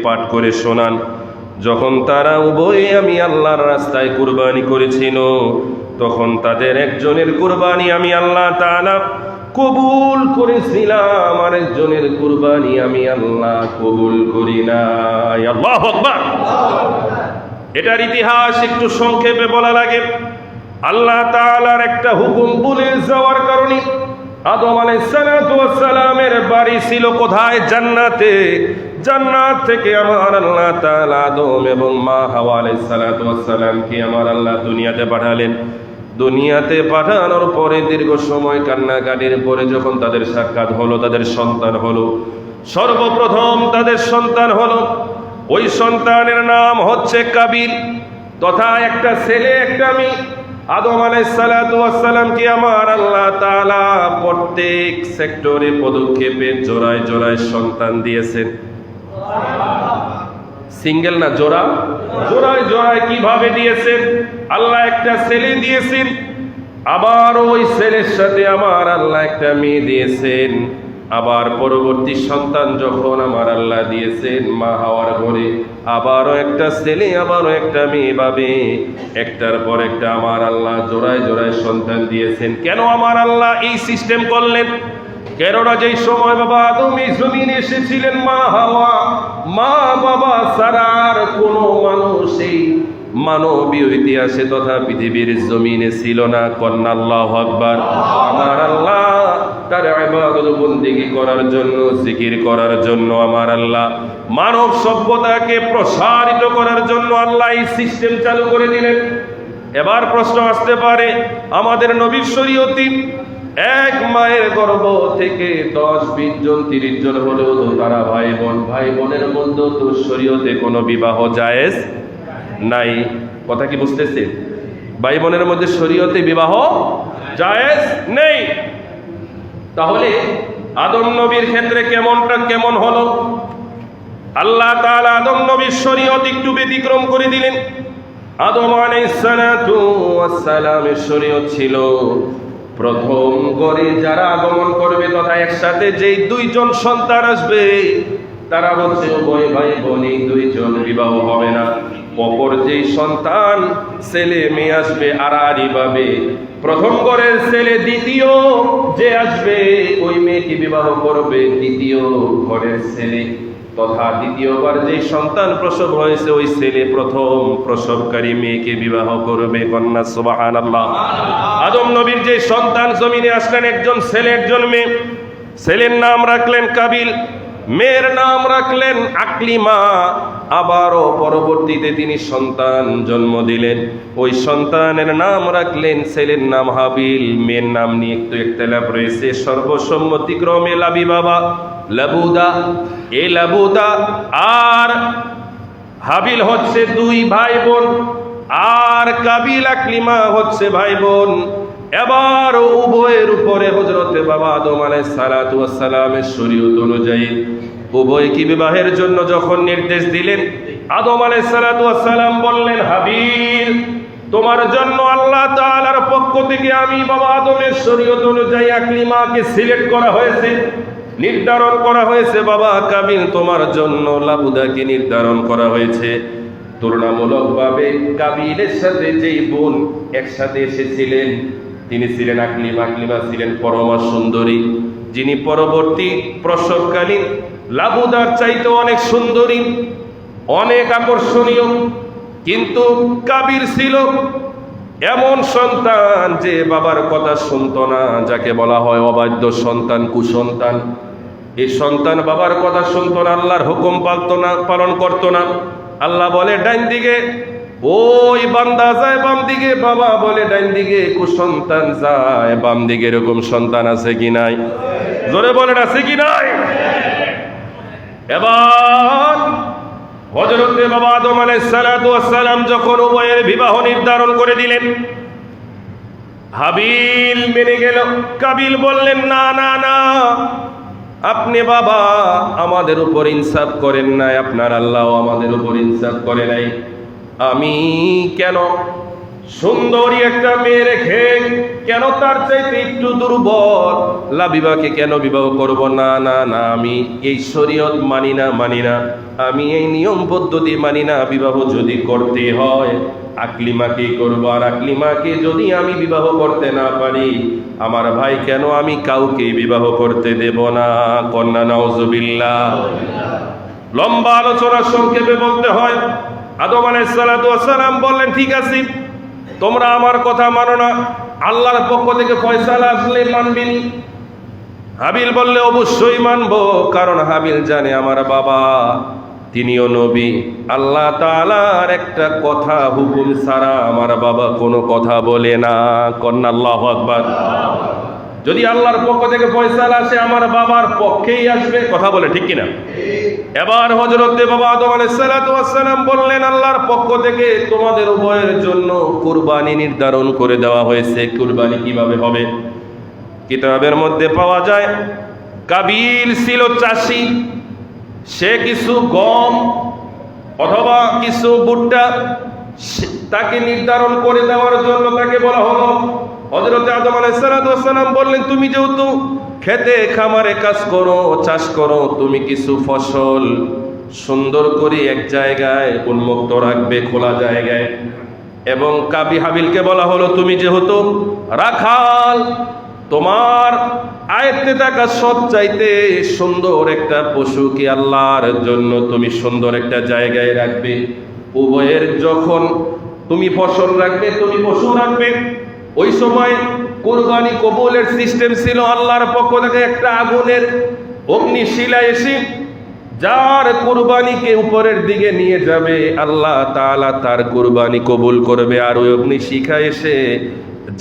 পাঠ করে শোনান। যখন তারা উভয়ে আমি আল্লাহর রাস্তায় কুরবানি করেছিল, তখন তাদের একজনের কুরবানি আমি আল্লাহ তাআলা কবুল করেছিলাম, আর একজনের কুরবানি আমি আল্লাহ কবুল করি নাই। আল্লাহু আকবার। এটার ইতিহাস একটু সংক্ষেপে বলা লাগে। আল্লাহ তাআলার একটা হুকুম ভুলে যাওয়ার কারণে আদম আলাইহিস সালামের বাড়ি ছিল কোথায়? জান্নাতে। জান্নাত থেকে আমার আল্লাহ তাআলা আদম এবং মা হাওয়া আলাইহিস সালামকে আমার আল্লাহ দুনিয়াতে পাঠালেন। দুনিয়াতে পাঠানোর পরে দীর্ঘ সময় কান্নাকাটির পরে যখন তাদের সাক্ষাৎ হলো, তাদের সন্তান হলো, সর্বপ্রথম তাদের সন্তান হলো, ওই সন্তানের নাম হচ্ছে কাবিল, তথা একটা ছেলে একটা মেয়ে। আদম আলাইহিস সালামকে আমার আল্লাহ তাআলা প্রত্যেক সেক্টরে পদক্ষেপে জোড়ায় জোড়ায় সন্তান দিয়েছেন। সিঙ্গেল না, জোড়া জোড়ায় জোড়ায় কিভাবে দিয়েছেন? আল্লাহ একটা ছেলে দিয়েছেন, আবার ওই ছেলের সাথে আমার আল্লাহ একটা মেয়ে দিয়েছেন। আবার পরবর্তী সন্তান যখন আমার আল্লাহ দিয়েছেন মা হাওয়ার ঘরে, আবারও একটা ছেলে আবারও একটা মেয়ে ভাবে একটার পর একটা আমার আল্লাহ জোড়ায় জোড়ায় সন্তান দিয়েছেন। কেন আমার আল্লাহ এই সিস্টেম করলেন? কেননা যেই সময় বাবা আদম এই জমিনে এসেছিলেন, মা হাওয়া মা বাবা ছাড়ার কোনো মানুষ এই মানবীয় ইতিহাসে তথা পৃথিবীর জমিনে ছিল না। কন্যা আল্লাহু আকবার। আমার আল্লাহ তার ইবাদত বন্দেগী করার জন্য, জিকির করার জন্য আমার আল্লাহ মানব সভ্যতাকে প্রসারিত করার জন্য আল্লাহ এই সিস্টেম চালু করে দিলেন। এবার প্রশ্ন আসতে পারে, আমাদের নবীর শরীয়তে এক মায়ের গর্ভ থেকে 10-20 জন 30 জন হলেও তো তারা ভাই বোন, ভাই বোনের মধ্যে তো শরীয়তে কোনো বিবাহ জায়েজ নাই। কথা কি বুঝতেছে? ভাই বোনের মধ্যে শরীয়তে বিবাহ জায়েজ নেই। তাহলে আদম নবীর ক্ষেত্রে কেমন হলো? আল্লাহ তাআলা আদম নবীর শরীয়ত একটু ব্যতিক্রম করে দিলেন। আদম আলাইহিস সালামের শরীয়ত ছিল প্রথম করে যারা আগমন করবে তথা একসাথে যেই 2 জন সন্তান আসবে তারা হচ্ছে উভয় ভাই বোন, এই 2 জন বিবাহ হবে না। অপর যেই সন্তান ছেলে মেয়ে আসবে আড়াআড়ি ভাবে, প্রথম ঘরের ছেলে দ্বিতীয় যে আসবে ওই মেয়েকে বিবাহ করবে দ্বিতীয় ঘরের ছেলে, তথা দ্বিতীয়বার যে সন্তান প্রসব হয়েছে ওই ছেলে প্রথম প্রসবকারী মেয়েকে বিবাহ করবে। কন্যা সুবহানাল্লাহ। আদম নবীর যে সন্তান জমিনে আসলেন, একজন ছেলে একজন মেয়ে। ছেলের নাম রাখলেন কাবিল, মেয়ের নাম রাখলেন আকলিমা। আবারও পরবর্তীতে তিনি সন্তান জন্ম দিলেন, ওই সন্তানের নাম রাখলেন, ছেলের নাম হাবিল, মেয়ের নাম নিয়ে একটু ইখতিলাফ রয়েছে। সর্বসম্মতিক্রমে লাবি বাবা লাবুদা, এই লাবুদা আর হাবিল হচ্ছে 2 ভাই বোন, আর কাবিল আকলিমা হচ্ছে ভাই বোন। এবার উভয়ের উপরে হযরতে বাবা আদম আলাইহিস সালামের শরীয়ত অনুযায়ী উভয়কে বিবাহের জন্য যখন নির্দেশ দিলেন, আদম আলাইহিস সালাম বললেন, হাবিল তোমার জন্য আল্লাহ তাআলার পক্ষ থেকে আমি বাবা আদমের শরীয়ত অনুযায়ী আকলিমাকে সিলেক্ট করা হয়েছে, নির্ধারণ করা হয়েছে। বাবা কাবিল তোমার জন্য লাবুদাকে নির্ধারণ করা হয়েছে। তুলনামূলকভাবে কাবিলের সাথে যেই বোন একসাথে এসেছিলেন তিনি ছিলেন আকলিমা। আকলিমা ছিলেন পরমা সুন্দরী, যিনি পরবর্তী প্রসবকালীন লাবুদার চাইতে অনেক সুন্দরী, অনেক আকর্ষণীয়। কিন্তু কাবিল ছিল এমন সন্তান যে বাবার কথা শুনতো না, যাকে বলা হয় অবাধ্য সন্তান, কুসন্তান। এই সন্তান বাবার কথা শুনতো না, আল্লাহর হুকুম পালন করতো না। আল্লাহ বলে ডাইন দিকে, ওই বান্দা যায় বাম দিকে, বাবা বলে ডাইন দিকে, কুসন্তান যায় বাম দিকে। এরকম সন্তান আছে কি নাই? জোরে বলেন আছে কি নাই? এবার হযরতে বাবা আদম আলাইহিস সালাম যখন উভয়ের বিবাহ নির্ধারণ করে দিলেন, হাবিল মেনে গেল। কাবিল বললেন, না না না, আপনি বাবা আমাদের উপর ইনসাফ করেন নাই, আপনার আল্লাহ আমাদের উপর ইনসাফ করে নাই। আমি কেন সুন্দরী একটা মেয়ে রেখে কেন তার চাইতে একটু দুর্বল বিবাহকে কেন বিবাহ করব? না না না, আমি এই শরীয়ত মানি না, আমি এই নিয়ম পদ্ধতি মানি না। বিবাহ যদি করতে হয় আকলিমাকেই করবো, আর আকলিমাকে যদি আমি বিবাহ করতে না পারি আমার ভাই কেন আমি কাউকে বিবাহ করতে দেব না। কন্যা নাউজুবিল্লাহ। লম্বা আলোচনা সংক্ষেপে বলতে হয়, আদম আলাইহিস সালাতু ওয়াস সালাম বললেন, ঠিক আছে তোমরা আমার কথা মানো না, আল্লাহর পক্ষ থেকে ফয়সালা আসলে মানবি নি? হাবিল বললে অবশ্যই মানবো, কারণ হাবিল জানে আমার বাবা তিনিও নবী, আল্লাহ তাআলার একটা কথা হুকুম ছাড়া আমার বাবা কোনো কথা বলে না। কন্যা আল্লাহু আকবার। যদি আল্লাহর পক্ষ থেকে ফয়সালা আসে আমার বাবার পক্ষেই আসবে, কথা বলে ঠিক কিনা? এবার হযরতে বাবা আদম আলাইহিস সালাতু ওয়াস সালাম বললেন, আল্লাহর পক্ষ থেকে তোমাদের উভয়ের জন্য কুরবানি নির্ধারণ করে দেওয়া হয়েছে। কুরবানি কিভাবে হবে? কিতাবের মধ্যে পাওয়া যায় কাবিল ছিল চাষী, সে কিছু গম অথবা কিছু ভুট্টা তাকে নির্ধারণ করে দেওয়ার জন্য তাকে বলা হলো। হযরত আদম আলাইহিস সালাতু ওয়াস সালাম বললেন, তুমি যেহেতু খেতে খামারে কাজ করো, চাষ করো, তুমি কিছু ফসল সুন্দর করে এক জায়গায় উন্মুক্ত রাখবে, খোলা জায়গায়। এবং হাবিলকে বলা হলো, তুমি যেহেতু রাখাল, তোমার আয়ত্তে থাকা সব চাইতে সুন্দর একটা পশুকে আল্লাহর জন্য তুমি সুন্দর একটা জায়গায় রাখবে। উভয়ের যখন তুমি ফসল রাখবে, তুমি পশু রাখবে। ওই সময় কুরবানি কবুলের সিস্টেম ছিল আল্লাহর পক্ষ থেকে একটা আগুনের অগ্নিশিলা এসে যার কুরবানিকে উপরের দিকে নিয়ে যাবে আল্লাহ তাআলা তার কুরবানি কবুল করবে। আর ওই অগ্নিশিখা এসে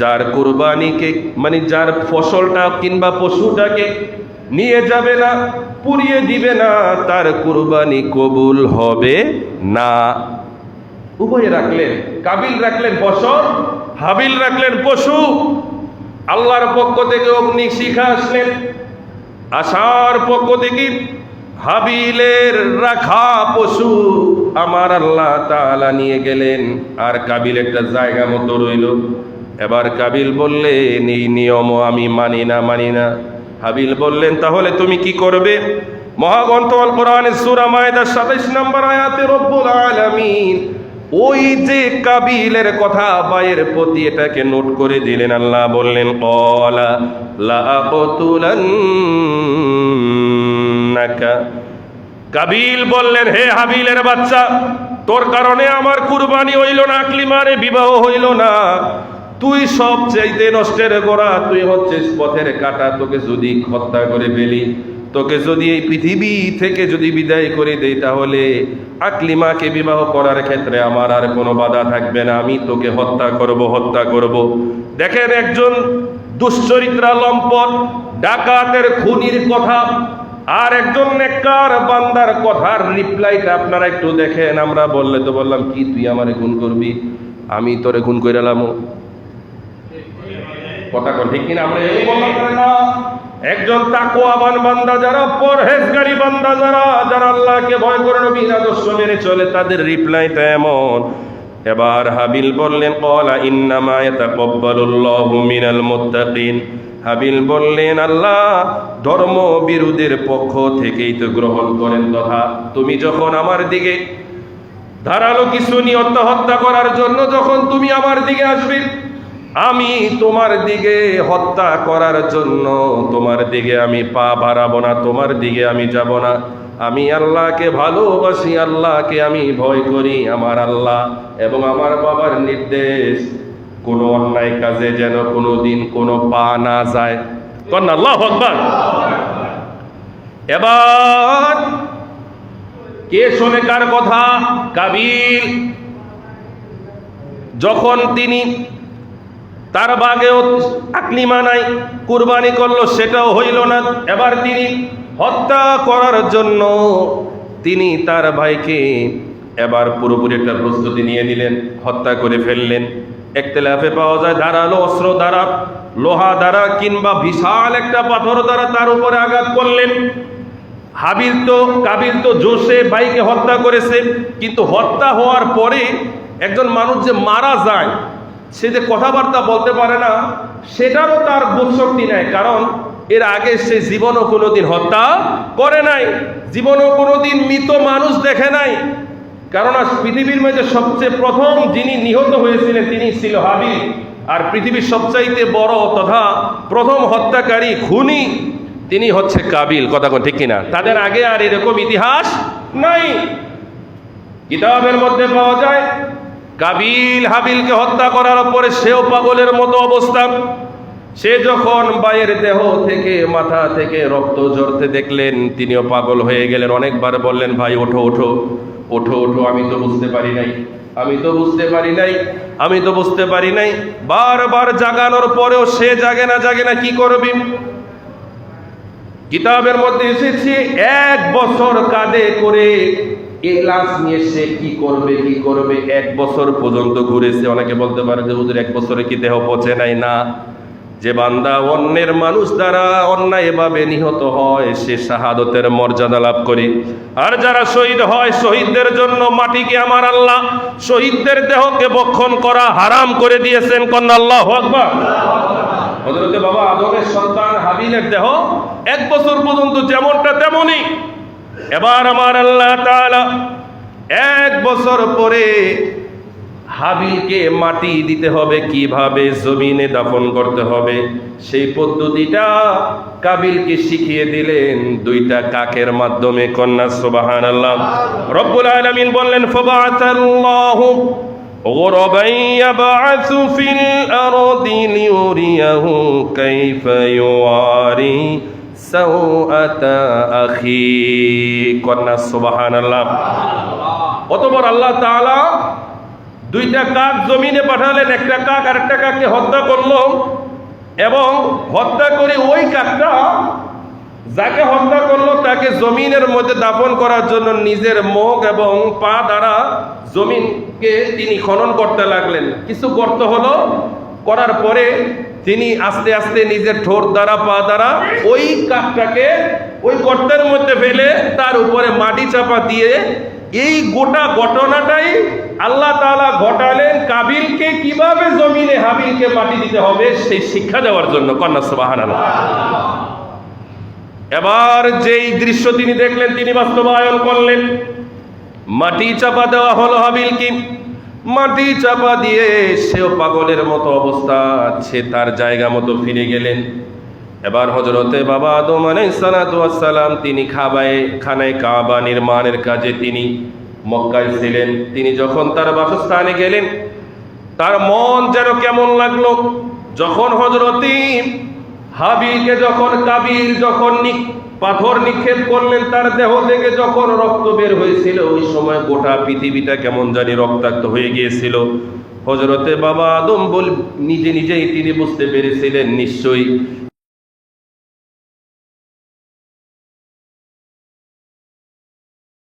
যার কুরবানিকে মানে যার ফসলটা কিংবা পশুটাকে নিয়ে যাবে না, পুড়িয়ে দিবে না, তার কুরবানি কবুল হবে না। উভয়ে রাখলেন, কাবিল রাখলেন ফসল, হাবিল রাখলেন পশু। আল্লাহর পক্ষ থেকে অগ্নিশিখা আসলেন, আসার পক্ষ থেকে হাবিলের রাখা পশু আমার আল্লাহ তাআলা নিয়ে গেলেন, আর কাবিল একটা জায়গা মতো রইল। এবার কাবিল বললেন, এই নিয়মও আমি মানি না। হাবিল বললেন, তাহলে তুমি কি করবে? মহাগ্রন্থ আল কোরআনের সূরা মায়েদার 27 নম্বর আয়াতে রব্বুল আলামিন ওই যে কাবিলের কথা ভাইয়ের প্রতি এটাকে নোট করে দিলেন। আল্লাহ বললেন, ক্বালা লা আকতুলান্নাকা। কাবিল বললেন, হে হাবিলের বাচ্চা, তোর কারণে আমার কুরবানি হইল না, আকলিমারে বিবাহ হইল না। তুই সব চাইতে নষ্টের গোড়া, তুই হচ্ছিস পথের কাঁটা। তোকে যদি হত্যা করে ফেলি, তোকে যদি এই পৃথিবী থেকে যদি বিদায় করে দেই, তাহলে আকলিমাকে বিবাহ করার ক্ষেত্রে আমার আর কোনো বাধা থাকবে না, আমি তোকে হত্যা করব। দেখেন একজন দুশ্চরিত্রা লম্পট ডাকাতের খুনির কথা আর একজন নেককার বান্দার কথার রিপ্লাইটা আপনারা একটু দেখেন। আমরা বললে তো বললাম কি তুই আমারে খুন করবি, আমি তোরে খুন কইরালাম, কথা কর ঠিক কিনা? আমরা এই বললাম না। একজন তাকওয়াবান বান্দা, যারা পরহেজগারী বান্দা, যারা আল্লাহকে ভয় করে নবীর আদর্শ মেনে চলে, তাদের রিপ্লাইটা এমন। এবার হাবিল বললেন, ক্বালা ইন্নামা ইয়াতাকাব্বালুল্লাহু মিনাল মুত্তাকিন। হাবিল বললেন, আল্লাহ ধর্ম বিরোধীর পক্ষ থেকেই তো গ্রহণ করেন। তথা তুমি যখন আমার দিকে ধারালো কিছু নিয়ে হত্যা করার জন্য যখন তুমি আমার দিকে আসবে, আমি তোমার দিকে হত্যা করার জন্য তোমার দিকে আমি পা বাড়াবো না, তোমার দিকে আমি যাব না। আমি আল্লাহকে ভালোবাসি, আল্লাহকে আমি ভয় করি। আমার আল্লাহ এবং আমার বাবার নির্দেশ, কোনো অন্যায় কাজে যেন কোনোদিন কোনো পা না যায়। কন্যা আল্লাহু আকবার। এবার কে শোনে কার কথা? কাবিল। যখন তিনি তার বাগেও আকলিমা নাই, কুরবানি করলো, সেটাও হইল না। এবার তিনি হত্যা করার জন্য তিনি তার ভাইকে এবার পুরোপুরি একটা প্রস্তুতি নিয়ে নিলেন, হত্যা করে ফেললেন। ইখতিলাফে পাওয়া যায় ধারালো অস্ত্র দ্বারা, লোহা দ্বারা কিংবা বিশাল একটা পাথর দ্বারা তার উপরে আঘাত করলেন। কাবিল তো জোশে ভাইকে হত্যা করেছে, কিন্তু হত্যা হওয়ার পরে একজন মানুষ যে মারা যায় সে যে কথাবার্তা বলতে পারে না, সেটারও তার বোধশক্তি নাই, কারণ এর আগে সে জীবনও কোনোদিন হত্যা করে নাই, জীবনও কোনোদিন মৃত মানুষ দেখে নাই। কারণ আজ পৃথিবীর মধ্যে সবচেয়ে প্রথম যিনি নিহত হয়েছিলেন তিনি ছিল হাবিল, আর পৃথিবীর সবচাইতে বড় তথা প্রথম হত্যাকারী খুনি তিনি হচ্ছে কাবিল। কথা কোন ঠিক কিনা? তাদের আগে আর এরকম ইতিহাস নাই। কিতাবের মধ্যে পাওয়া যায় কাবিল হাবিলকে হত্যা করার পরে সেও পাগলের মতো অবস্থা। সে যখন বাইরের দেহ থেকে মাথা থেকে রক্ত ঝরতে দেখলেন তিনিও পাগল হয়ে গেলেন। অনেকবার বললেন, ভাই ওঠো ওঠো ওঠো ওঠো, আমি তো বুঝতে পারি নাই, আমি তো বুঝতে পারি নাই, আমি তো বুঝতে পারি নাই। বারবার জাগানোর পরেও সে জাগে না, কি করবি? কিতাবের মধ্যে এসেছে 1 বছর কাঁধে করে এই লাশ নিয়ে সে কি করবে 1 বছর পর্যন্ত ঘুরেছে। অনেকে বলতে পারে যে হুজুর 1 বছরে কি দেহ পচে নাই? না, যে বান্দা অন্যের মানুষ দ্বারা অন্যায়ভাবে নিহত হয় সে শাহাদতের মর্যাদা লাভ করে। আর যারা শহীদ হয়, শহীদদের জন্য মাটিকে আমার আল্লাহ শহীদদের দেহকে ভক্ষণ করা হারাম করে দিয়েছেন। কন্যা আল্লাহু আকবার। হযরতে বাবা আদমের সন্তান হাবিলের দেহ 1 বছর পর্যন্ত যেমনটা তেমনই। এবার আমার আল্লাহ তাআলা 1 বছর পরে হাবিলকে মাটি দিতে হবে, কিভাবে জমিনে দাফন করতে হবে সেই পদ্ধতিটা কাবিলকে শিখিয়ে দিলেন 2টা কাকের মাধ্যমে। কন্যা সুবহানাল্লাহ। রব্বুল আলামিন বললেন, ফাবাআতাল্লাহু গুরাবান ইয়াবআসু ফিল আরদি লিউরিয়াহু কাইফা ইউআরি সাওআতা আখি। কন্যা সুবহানাল্লাহ। অতঃপর আল্লাহ তাআলা 2টা কাক জমিনে পাঠালেন। একটা কাক আরেকটা কাককে হত্যা করলো, এবং হত্যা করে ওই কাকটা যাকে হত্যা করলো তাকে জমিনের মধ্যে দাফন করার জন্য নিজের মুখ এবং পা দ্বারা জমিনকে তিনি খনন করতে লাগলেন। কিছু গর্ত হলো, করার পরে তিনি আস্তে আস্তে নিজের ঠোঁট দ্বারা পা দ্বারা ওই কাকটাকে ওই গর্তের মধ্যে ফেলে তার উপরে মাটি চাপা দিয়ে এই গোটা ঘটনাটাই আল্লাহ তাআলা ঘটালেন কাবিলকে কিভাবে জমিনে হাবিলকে মাটি দিতে হবে সেই শিক্ষা দেওয়ার জন্য। কন্যা সুবহানাল্লাহ। এবার যেই দৃশ্য তিনি দেখলেন তিনি বাস্তবায়ন করলেন। মাটি চাপা দেওয়া হলো হাবিলকে, মাটি চাপা দিয়ে সেও পাগলের মতো অবস্থা, সে তার জায়গা মতো ফিরে গেলেন। এবার হযরতে বাবা আদম আলাইহিস সালাতু ওয়াস সালাম তিনি খানায়ে কাবা নির্মাণের কাজে তিনি মক্কায় ছিলেন। তিনি যখন তার বাসস্থানে গেলেন তার মন যেন কেমন লাগলো, যখন হযরতে হাবিলকে যখন কাবিল যখন পাথর নিক্ষেপ করলেন তার দেহ থেকে যখন রক্ত বের হয়েছিল ওই সময় গোটা পৃথিবীটা কেমন জানি রক্তাক্ত হয়ে গিয়েছিল। হযরতে বাবা আদম নিজেই তিনি বুঝতে পেরেছিলেন নিশ্চয়ই